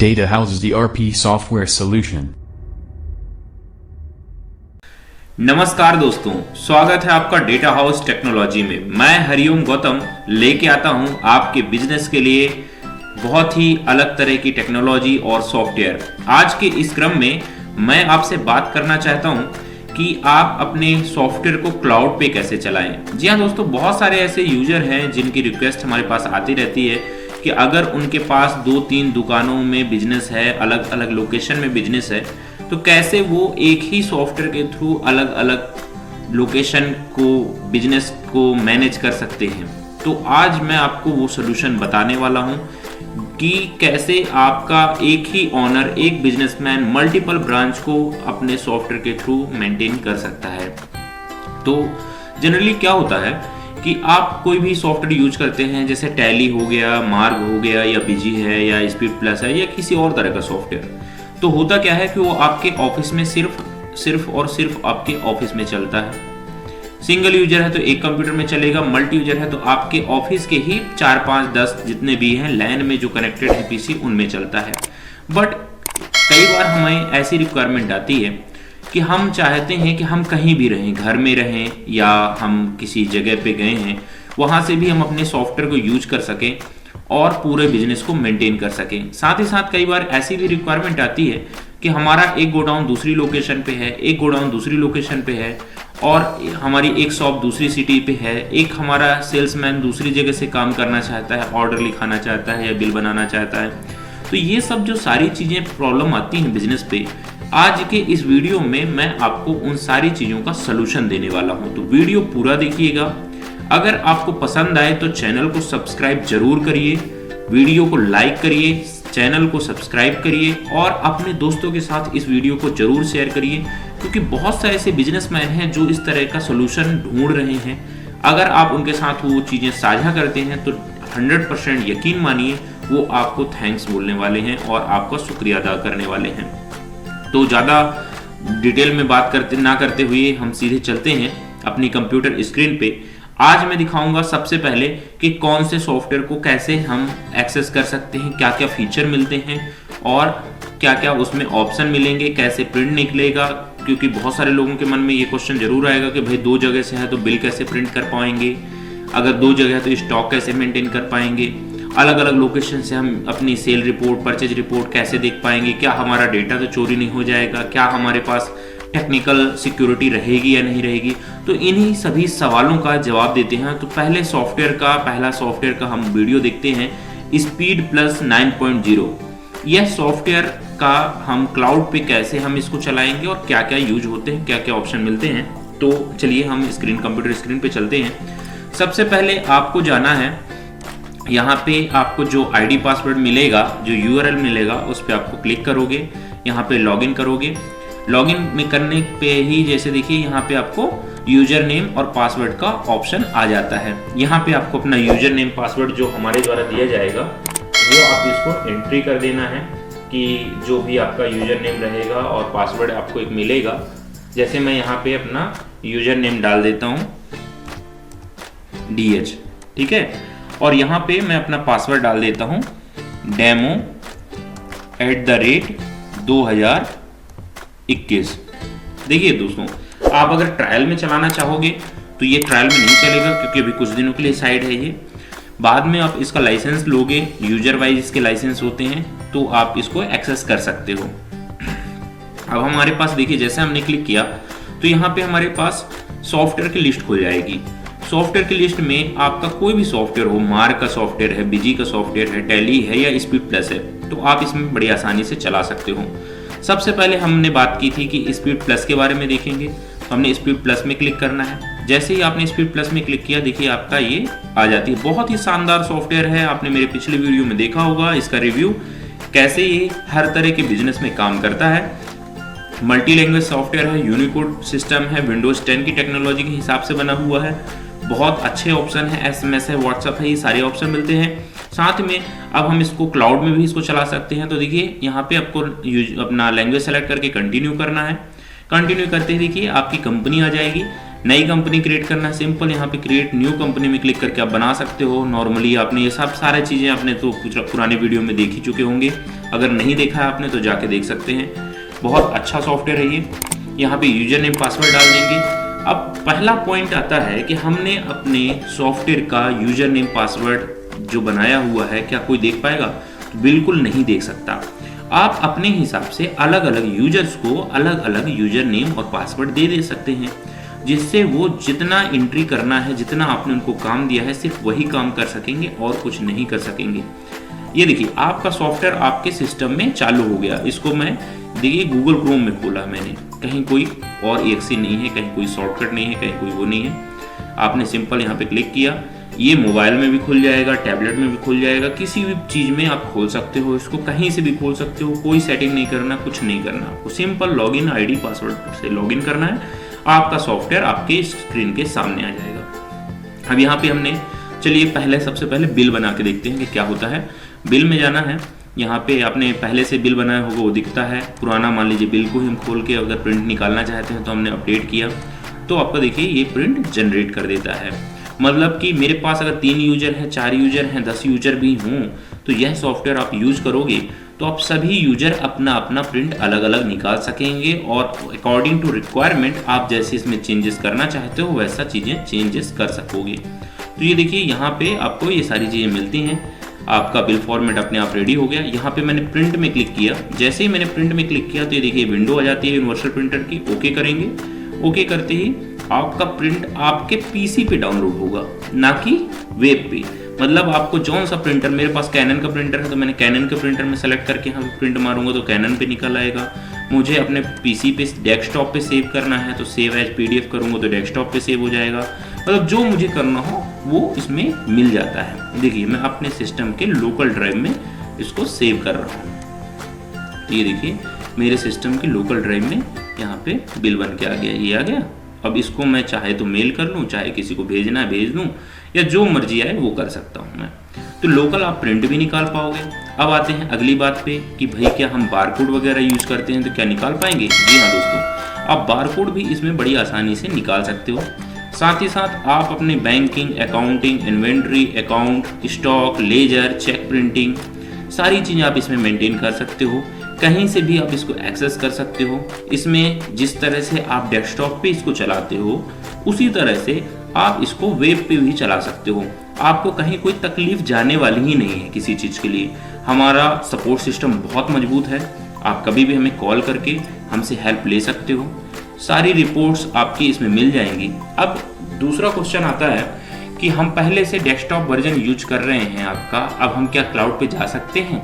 Data houses ERP software solution. नमस्कार दोस्तों, स्वागत है आपका डेटा हाउस टेक्नोलॉजी में। मैं हरिओम गौतम लेके आता हूं आपके बिजनेस के लिए बहुत ही अलग तरह की टेक्नोलॉजी और सॉफ्टवेयर। आज के इस क्रम में मैं आपसे बात करना चाहता हूं कि आप अपने सॉफ्टवेयर को क्लाउड पे कैसे चलाएं। जी हाँ दोस्तों, बहुत सारे ऐसे यूजर हैं जिनकी रिक्वेस्ट हमारे पास आती रहती है कि अगर उनके पास 2-3 दुकानों में बिजनेस है, अलग अलग लोकेशन में बिजनेस है, तो कैसे वो एक ही सॉफ्टवेयर के थ्रू अलग अलग लोकेशन को, बिजनेस को मैनेज कर सकते हैं। तो आज मैं आपको वो सॉल्यूशन बताने वाला हूँ कि कैसे आपका एक ही ऑनर, एक बिजनेसमैन मल्टीपल ब्रांच को अपने सॉफ्टवेयर के थ्रू मेंटेन कर सकता है। तो जनरली क्या होता है कि आप कोई भी सॉफ्टवेयर यूज करते हैं, जैसे टैली हो गया, मार्ग हो गया, या बिजी है, या स्पीड प्लस है, या किसी और तरह का सॉफ्टवेयर। तो होता क्या है कि वो आपके ऑफिस में सिर्फ आपके ऑफिस में चलता है। सिंगल यूजर है तो एक कंप्यूटर में चलेगा, मल्टी यूजर है तो आपके ऑफिस के ही 4, 5, 10 जितने भी हैं लैन में जो कनेक्टेड है पीसी, उनमें चलता है। बट कई बार हमें ऐसी रिक्वायरमेंट आती है कि हम चाहते हैं कि हम कहीं भी रहें, घर में रहें या हम किसी जगह पे गए हैं, वहाँ से भी हम अपने सॉफ्टवेयर को यूज कर सकें और पूरे बिजनेस को मेंटेन कर सकें। साथ ही साथ कई बार ऐसी भी रिक्वायरमेंट आती है कि हमारा एक गोडाउन दूसरी लोकेशन पे है, एक गोडाउन दूसरी लोकेशन पे है, और हमारी एक शॉप दूसरी सिटी पे है, एक हमारा सेल्समैन दूसरी जगह से काम करना चाहता है, ऑर्डर लिखाना चाहता है या बिल बनाना चाहता है। तो ये सब जो सारी चीज़ें प्रॉब्लम आती हैं बिजनेस पे, आज के इस वीडियो में मैं आपको उन सारी चीज़ों का सलूशन देने वाला हूँ। तो वीडियो पूरा देखिएगा। अगर आपको पसंद आए तो चैनल को सब्सक्राइब जरूर करिए, वीडियो को लाइक करिए, चैनल को सब्सक्राइब करिए और अपने दोस्तों के साथ इस वीडियो को जरूर शेयर करिए, क्योंकि बहुत सारे ऐसे बिजनेसमैन हैं जो इस तरह का सलूशन ढूंढ रहे हैं। अगर आप उनके साथ वो चीज़ें साझा करते हैं तो 100% यकीन मानिए वो आपको थैंक्स बोलने वाले हैं और आपका शुक्रिया अदा करने वाले हैं। तो ज़्यादा डिटेल में बात ना करते हुए हम सीधे चलते हैं अपनी कंप्यूटर स्क्रीन पे। आज मैं दिखाऊंगा सबसे पहले कि कौन से सॉफ्टवेयर को कैसे हम एक्सेस कर सकते हैं, क्या क्या फीचर मिलते हैं और क्या क्या उसमें ऑप्शन मिलेंगे, कैसे प्रिंट निकलेगा। क्योंकि बहुत सारे लोगों के मन में ये क्वेश्चन जरूर आएगा कि भाई 2 जगह से है तो बिल कैसे प्रिंट कर पाएंगे, अगर 2 जगह है तो स्टॉक कैसे मेंटेन कर पाएंगे, अलग अलग लोकेशन से हम अपनी सेल रिपोर्ट, परचेज रिपोर्ट कैसे देख पाएंगे, क्या हमारा डेटा तो चोरी नहीं हो जाएगा, क्या हमारे पास टेक्निकल सिक्योरिटी रहेगी या नहीं रहेगी। तो इन्हीं सभी सवालों का जवाब देते हैं। तो पहला सॉफ्टवेयर का हम वीडियो देखते हैं, स्पीड प्लस 9.0। यह सॉफ्टवेयर का हम क्लाउड पे कैसे हम इसको चलाएंगे और क्या क्या यूज होते हैं, क्या क्या ऑप्शन मिलते हैं। तो चलिए हम कंप्यूटर स्क्रीन पे चलते हैं। सबसे पहले आपको जाना है, यहाँ पे आपको जो आईडी पासवर्ड मिलेगा, जो यूआरएल मिलेगा, उस पर आपको क्लिक करोगे, यहाँ पे लॉगिन करोगे। लॉगिन में करने पे ही जैसे देखिए यहाँ पे आपको यूजर नेम और पासवर्ड का ऑप्शन आ जाता है। यहाँ पे आपको अपना यूजर नेम पासवर्ड जो हमारे द्वारा दिया जाएगा वो आप इसको एंट्री कर देना है कि जो भी आपका यूजर नेम रहेगा और पासवर्ड आपको एक मिलेगा। जैसे मैं यहाँ पे अपना यूजर नेम डाल देता हूँ DH, ठीक है, और यहाँ पे मैं अपना पासवर्ड डाल देता हूँ demo@2021। देखिए दोस्तों, आप अगर ट्रायल में चलाना चाहोगे तो ये ट्रायल में नहीं चलेगा, क्योंकि अभी कुछ दिनों के लिए साइड है ये। बाद में आप इसका लाइसेंस लोगे, यूजर वाइज इसके लाइसेंस होते हैं, तो आप इसको एक्सेस कर सकते हो। अब हमारे पास देखिए, जैसे हमने क्लिक किया तो यहाँ पे हमारे पास सॉफ्टवेयर की लिस्ट खुल जाएगी। सॉफ्टवेयर की लिस्ट में आपका कोई भी सॉफ्टवेयर हो, मार्क का सॉफ्टवेयर है, बिजी का सॉफ्टवेयर है, टैली है या स्पीड प्लस है, तो आप इसमें बड़ी आसानी से चला सकते हो। सबसे पहले हमने बात की थी कि स्पीड प्लस के बारे में देखेंगे, तो हमने स्पीड प्लस में क्लिक करना है। जैसे ही आपने स्पीड प्लस में क्लिक किया, देखिए आपका ये आ जाती है। बहुत ही शानदार सॉफ्टवेयर है, आपने मेरे पिछले वीडियो में देखा होगा इसका रिव्यू, कैसे ये हर तरह के बिजनेस में काम करता है। मल्टी लैंग्वेज सॉफ्टवेयर है, यूनिकोड सिस्टम है, विंडोज 10 की टेक्नोलॉजी के हिसाब से बना हुआ है। बहुत अच्छे ऑप्शन है, SMS है, व्हाट्सएप है, ये सारे ऑप्शन मिलते हैं। साथ में अब हम इसको क्लाउड में भी इसको चला सकते हैं। तो देखिए यहाँ पे आपको अपना लैंग्वेज सेलेक्ट करके कंटिन्यू करना है। कंटिन्यू करते ही देखिए आपकी कंपनी आ जाएगी। नई कंपनी क्रिएट करना है, सिंपल यहाँ पे क्रिएट न्यू कंपनी में क्लिक करके आप बना सकते हो। नॉर्मली आपने ये सब सारे चीज़ें आपने तो पुराने वीडियो में देख ही चुके होंगे, अगर नहीं देखा है आपने तो जाके देख सकते हैं। बहुत अच्छा सॉफ्टवेयर है ये। यहाँ पे यूजर नेम पासवर्ड डाल देंगे। अब पहला पॉइंट आता है कि हमने अपने सॉफ्टवेयर का यूजर नेम पासवर्ड जो बनाया हुआ है क्या कोई देख पाएगा? तो बिल्कुल नहीं देख सकता। आप अपने हिसाब से अलग अलग यूजर्स को अलग अलग यूजर नेम और पासवर्ड दे सकते हैं, जिससे वो जितना एंट्री करना है, जितना आपने उनको काम दिया है, सिर्फ वही काम कर सकेंगे और कुछ नहीं कर सकेंगे। ये देखिए आपका सॉफ्टवेयर आपके सिस्टम में चालू हो गया। इसको मैं देखिए गूगल क्रोम में खोला मैंने, कहीं कोई और EXE नहीं है, कहीं कोई शॉर्टकट नहीं है, कहीं कोई वो नहीं है। आपने सिंपल यहाँ पे क्लिक किया, ये मोबाइल में भी खुल जाएगा, टैबलेट में भी खुल जाएगा, किसी भी चीज़ में आप खोल सकते हो इसको, कहीं से भी खोल सकते हो। कोई सेटिंग नहीं करना, कुछ नहीं करना, आपको सिंपल लॉगिन ID पासवर्ड से लॉगिन करना है। आपका सॉफ्टवेयर आपके स्क्रीन के सामने आ जाएगा। अब यहाँ पे हमने चलिए सबसे पहले बिल बना के देखते हैं कि क्या होता है। बिल में जाना है, यहाँ पे आपने पहले से बिल बनाया होगा वो दिखता है। पुराना मान लीजिए बिल को हम खोल के अगर प्रिंट निकालना चाहते हैं तो हमने अपडेट किया तो आपका देखिए ये प्रिंट जनरेट कर देता है। मतलब कि मेरे पास अगर 3 यूजर हैं, 4 यूजर हैं, 10 यूजर भी हों तो यह सॉफ्टवेयर आप यूज करोगे तो आप सभी यूजर अपना अपना प्रिंट अलग अलग निकाल सकेंगे और अकॉर्डिंग टू रिक्वायरमेंट आप जैसे इसमें चेंजेस करना चाहते हो वैसा चीज़ें चेंजेस कर सकोगे। तो ये देखिए यहाँ पे आपको ये सारी चीज़ें मिलती हैं। आपका बिल फॉर्मेट अपने आप रेडी हो गया। यहाँ पे मैंने प्रिंट में क्लिक किया, जैसे ही मैंने प्रिंट में क्लिक किया तो ये देखिए विंडो आ जाती है यूनिवर्सल प्रिंटर की। ओके करेंगे, ओके करते ही आपका प्रिंट आपके PC पे डाउनलोड होगा, ना कि वेब पे। मतलब आपको जौन सा प्रिंटर, मेरे पास कैनन का प्रिंटर है तो मैंने कैनन के प्रिंटर में सेलेक्ट करके यहाँ पे प्रिंट मारूंगा तो कैनन पे निकल आएगा। मुझे अपने PC पे डेस्कटॉप पे सेव करना है तो सेव एज PDF करूँगा तो डेस्कटॉप पे सेव हो जाएगा। मतलब जो मुझे करना हो वो इसमें मिल जाता है। देखिए मैं अपने सिस्टम के लोकल ड्राइव में इसको सेव कर रहा हूँ। ये देखिए मेरे सिस्टम की लोकल ड्राइव में यहाँ पे बिल बन के आ गया, ये आ गया। अब इसको मैं चाहे तो मेल कर लूँ, चाहे किसी को भेजना है भेज दूँ, या जो मर्जी आए वो कर सकता हूँ मैं। तो लोकल आप प्रिंट भी निकाल पाओगे। अब आते हैं अगली बात पे कि भाई क्या हम बारकोड वगैरह यूज करते हैं तो क्या निकाल पाएंगे? जी हाँ दोस्तों, आप बारकोड भी इसमें बड़ी आसानी से निकाल सकते हो। साथ ही साथ आप अपने banking, accounting, inventory, account, stock, ledger, cheque printing सारी चीज़ें आप इसमें मेंटेन कर सकते हो। कहीं से भी आप इसको एक्सेस कर सकते हो। इसमें जिस तरह से आप डेस्कटॉप पे इसको चलाते हो उसी तरह से आप इसको वेब पे भी चला सकते हो। आपको कहीं कोई तकलीफ जाने वाली ही नहीं है किसी चीज़ के लिए। हमारा सपोर्ट सिस्टम बहुत मजबूत है। आप कभी भी हमें कॉल करके हमसे हेल्प ले सकते हो। सारी रिपोर्ट्स आपकी इसमें मिल जाएंगी। अब दूसरा क्वेश्चन आता है कि हम पहले से डेस्कटॉप वर्जन यूज कर रहे हैं आपका, अब हम क्या क्लाउड पे जा सकते हैं?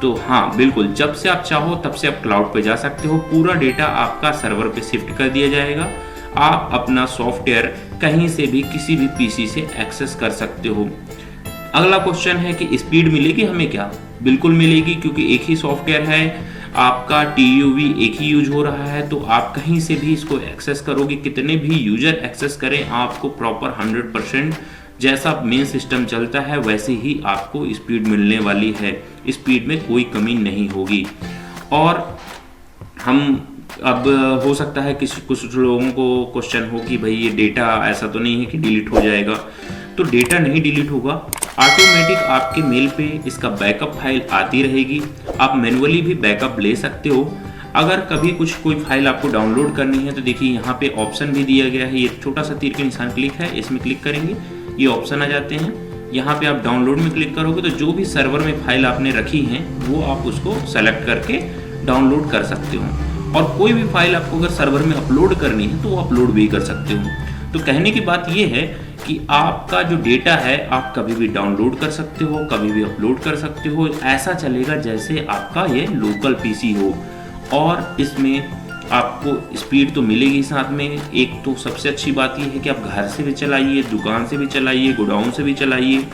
तो हाँ बिल्कुल, जब से आप चाहो तब से आप क्लाउड पे जा सकते हो। पूरा डेटा आपका सर्वर पे शिफ्ट कर दिया जाएगा। आप अपना सॉफ्टवेयर कहीं से भी किसी भी PC से एक्सेस कर सकते हो। अगला क्वेश्चन है कि स्पीड मिलेगी हमें क्या? बिल्कुल मिलेगी, क्योंकि एक ही सॉफ्टवेयर है, आपका TUV एक ही यूज हो रहा है। तो आप कहीं से भी इसको एक्सेस करोगे, कितने भी यूजर एक्सेस करें, आपको प्रॉपर 100% जैसा मेन सिस्टम चलता है वैसे ही आपको स्पीड मिलने वाली है। स्पीड में कोई कमी नहीं होगी। और हम अब हो सकता है कि कुछ लोगों को क्वेश्चन हो कि भाई ये डेटा ऐसा तो नहीं है कि डिलीट हो जाएगा। तो डेटा नहीं डिलीट होगा, ऑटोमेटिक आपके मेल पे इसका बैकअप फाइल आती रहेगी। आप मैन्युअली भी बैकअप ले सकते हो। अगर कभी कोई फाइल आपको डाउनलोड करनी है तो देखिए यहाँ पे ऑप्शन भी दिया गया है। ये छोटा सा तीर के निशान क्लिक है, इसमें क्लिक करेंगे ये ऑप्शन आ जाते हैं। यहाँ पे आप डाउनलोड में क्लिक करोगे तो जो भी सर्वर में फाइल आपने रखी हैं वो आप उसको सेलेक्ट करके डाउनलोड कर सकते हो। और कोई भी फाइल आपको अगर सर्वर में अपलोड करनी है तो वो अपलोड भी कर सकते हो। तो कहने की बात ये है कि आपका जो डेटा है आप कभी भी डाउनलोड कर सकते हो, कभी भी अपलोड कर सकते हो। ऐसा चलेगा जैसे आपका ये लोकल PC हो। और इसमें आपको स्पीड तो मिलेगी साथ में। एक तो सबसे अच्छी बात ये है कि आप घर से भी चलाइए, दुकान से भी चलाइए, गोडाउन से भी चलाइए।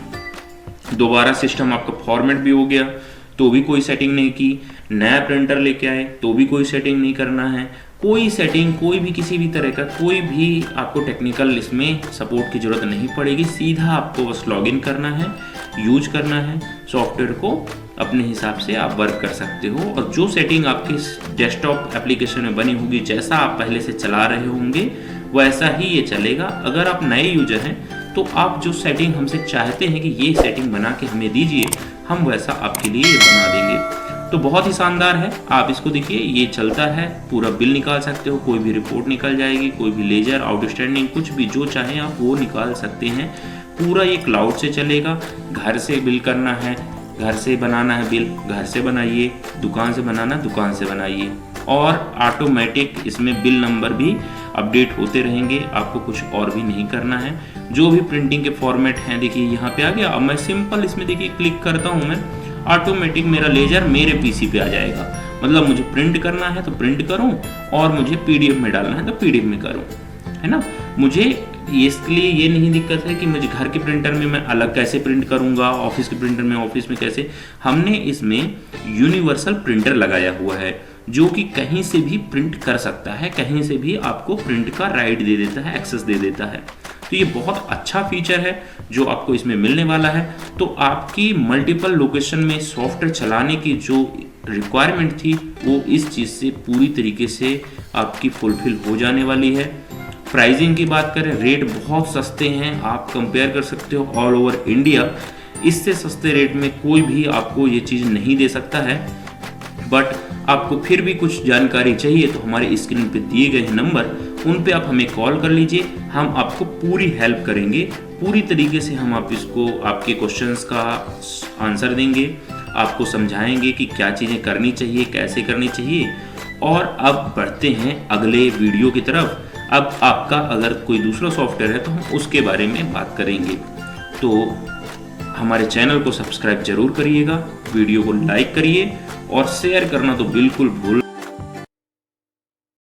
दोबारा सिस्टम आपका फॉर्मेट भी हो गया तो भी कोई सेटिंग नहीं की। नया प्रिंटर लेके आए तो भी कोई सेटिंग नहीं करना है। कोई सेटिंग, कोई भी किसी भी तरह का कोई भी आपको टेक्निकल इसमें सपोर्ट की ज़रूरत नहीं पड़ेगी। सीधा आपको बस लॉगिन करना है, यूज करना है, सॉफ्टवेयर को अपने हिसाब से आप वर्क कर सकते हो। और जो सेटिंग आपके डेस्कटॉप एप्लीकेशन में बनी होगी, जैसा आप पहले से चला रहे होंगे वैसा ही ये चलेगा। अगर आप नए यूजर हैं तो आप जो सेटिंग हमसे चाहते हैं कि ये सेटिंग बना के हमें दीजिए, हम वैसा आपके लिए बना देंगे। तो बहुत ही शानदार है, आप इसको देखिए, ये चलता है, पूरा बिल निकाल सकते हो, कोई भी रिपोर्ट निकल जाएगी, कोई भी लेजर, आउटस्टैंडिंग, कुछ भी जो चाहें आप वो निकाल सकते हैं। पूरा ये क्लाउड से चलेगा। घर से बिल करना है, घर से बनाना है बिल, घर से बनाइए, दुकान से बनाना दुकान से बनाइए। और ऑटोमेटिक इसमें बिल नंबर भी अपडेट होते रहेंगे, आपको कुछ और भी नहीं करना है। जो भी प्रिंटिंग के फॉर्मेट हैं, देखिए यहाँ पे आ गया। अब मैं सिंपल इसमें देखिए क्लिक करता हूँ, मैं ऑटोमेटिक मेरा लेजर मेरे पीसी पे आ जाएगा। मतलब मुझे प्रिंट करना है तो प्रिंट करूँ, और मुझे पीडीएफ में डालना है तो पीडीएफ में करूँ, है ना। मुझे इसके लिए ये नहीं दिक्कत है कि मुझे घर के प्रिंटर में मैं अलग कैसे प्रिंट करूँगा, ऑफिस के प्रिंटर में ऑफिस में कैसे। हमने इसमें यूनिवर्सल प्रिंटर लगाया हुआ है जो कि कहीं से भी प्रिंट कर सकता है, कहीं से भी आपको प्रिंट का राइट दे देता है, एक्सेस दे देता है। तो ये बहुत अच्छा फीचर है जो आपको इसमें मिलने वाला है। तो आपकी मल्टीपल लोकेशन में सॉफ्टवेयर चलाने की जो रिक्वायरमेंट थी वो इस चीज़ से पूरी तरीके से आपकी फुलफिल हो जाने वाली है। प्राइसिंग की बात करें, रेट बहुत सस्ते हैं, आप कंपेयर कर सकते हो ऑल ओवर इंडिया। इससे सस्ते रेट में कोई भी आपको ये चीज़ नहीं दे सकता है। बट आपको फिर भी कुछ जानकारी चाहिए तो हमारे स्क्रीन पे दिए गए नंबर, उन पे आप हमें कॉल कर लीजिए, हम आपको पूरी हेल्प करेंगे। पूरी तरीके से हम आप इसको आपके क्वेश्चंस का आंसर देंगे, आपको समझाएंगे कि क्या चीज़ें करनी चाहिए, कैसे करनी चाहिए। और अब बढ़ते हैं अगले वीडियो की तरफ। अब आपका अगर कोई दूसरा सॉफ्टवेयर है तो हम उसके बारे में बात करेंगे। तो हमारे चैनल को सब्सक्राइब जरूर करिएगा, वीडियो को लाइक करिए और शेयर करना तो बिल्कुल भूल